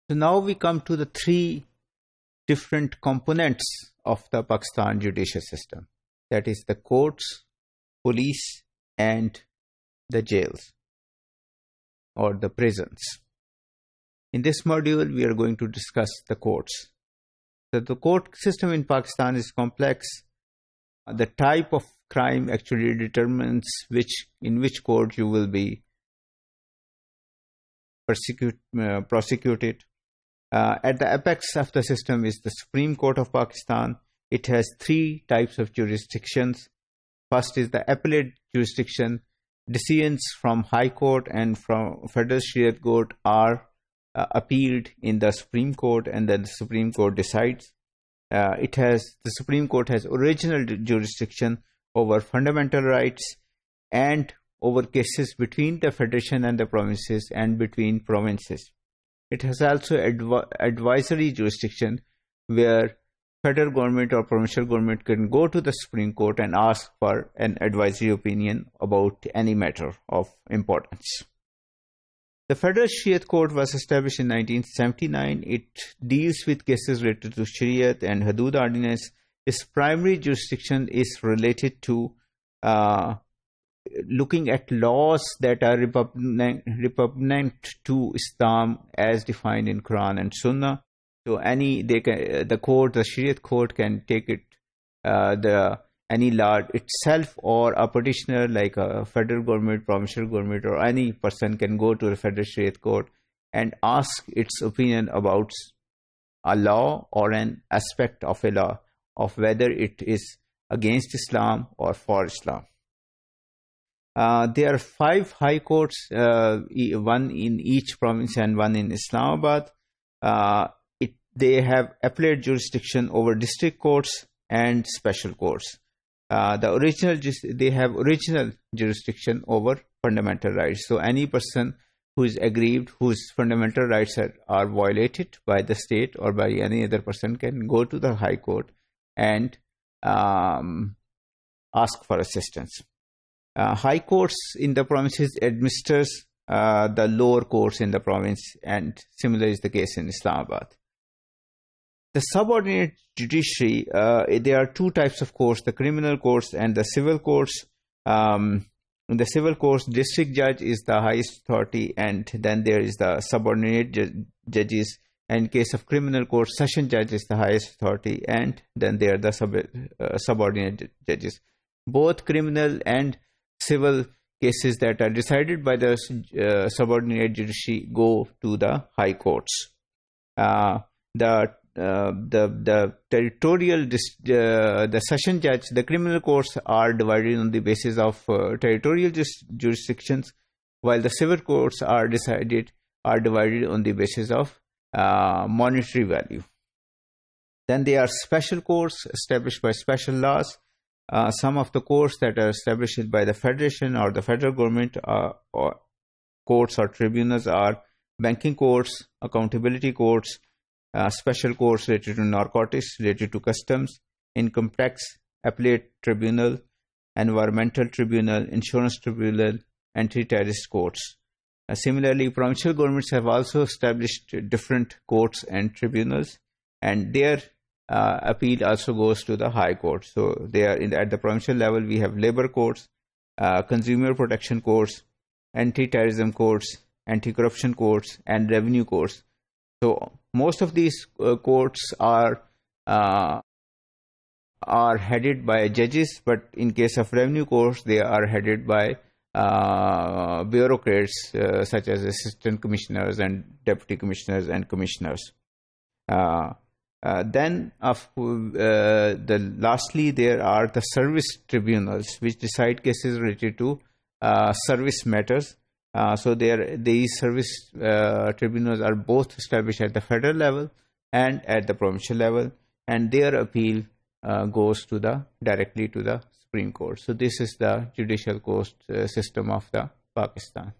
So now we come to the three different components of the Pakistan judicial system. That is the courts, police, and the jails or the prisons. In this module, we are going to discuss the courts. So the court system in Pakistan is complex. The type of crime actually determines in which court you will be prosecuted. At the apex of the system is the Supreme Court of Pakistan. It has three types of jurisdictions. First is the appellate jurisdiction. Decisions from High Court and from Federal Shariat Court are appealed in the Supreme Court, and then the Supreme Court decides. The Supreme Court has original jurisdiction over fundamental rights and over cases between the Federation and the provinces and between provinces. It has also advisory jurisdiction where federal government or provincial government can go to the Supreme Court and ask for an advisory opinion about any matter of importance. The Federal Shariat Court was established in 1979. It deals with cases related to Shariat and Hudud Ordinance. Its primary jurisdiction is related to looking at laws that are repugnant to Islam as defined in Quran and Sunnah. So the Shariat court can take it, any law itself, or a petitioner like a federal government, provincial government, or any person can go to the Federal Shariat Court and ask its opinion about a law or an aspect of a law, of whether it is against Islam or for Islam. There are 5 high courts, one in each province and one in Islamabad. They have appellate jurisdiction over district courts and special courts. They have original jurisdiction over fundamental rights. So any person who is aggrieved, whose fundamental rights are violated by the state or by any other person, can go to the High Court and ask for assistance. High courts in the provinces administers the lower courts in the province, and similar is the case in Islamabad. The subordinate judiciary, there are 2 types of courts, the criminal courts and the civil courts. In the civil courts, district judge is the highest authority, and then there is the subordinate judges. And in case of criminal court, session judge is the highest authority, and then there are the subordinate judges. Both criminal and civil cases that are decided by the subordinate judiciary go to the high courts. The territorial, the session judge, the criminal courts are divided on the basis of territorial jurisdictions, while the civil courts are divided on the basis of monetary value. Then there are special courts established by special laws. Some of the courts that are established by the Federation or the federal government or courts or tribunals are banking courts, accountability courts, special courts related to narcotics, related to customs, income tax, appellate tribunal, environmental tribunal, insurance tribunal, anti-terrorist courts. Similarly, provincial governments have also established different courts and tribunals, and their appeal also goes to the high court. So they are at the provincial level. We have labor courts, consumer protection courts, anti-terrorism courts, anti-corruption courts, and revenue courts. So most of these courts are headed by judges, but in case of revenue courts, they are headed by bureaucrats such as assistant commissioners and deputy commissioners and commissioners. Lastly, there are the service tribunals, which decide cases related to service matters. These service tribunals are both established at the federal level and at the provincial level, and their appeal goes directly to the Supreme Court. So this is the judicial court system of the Pakistan.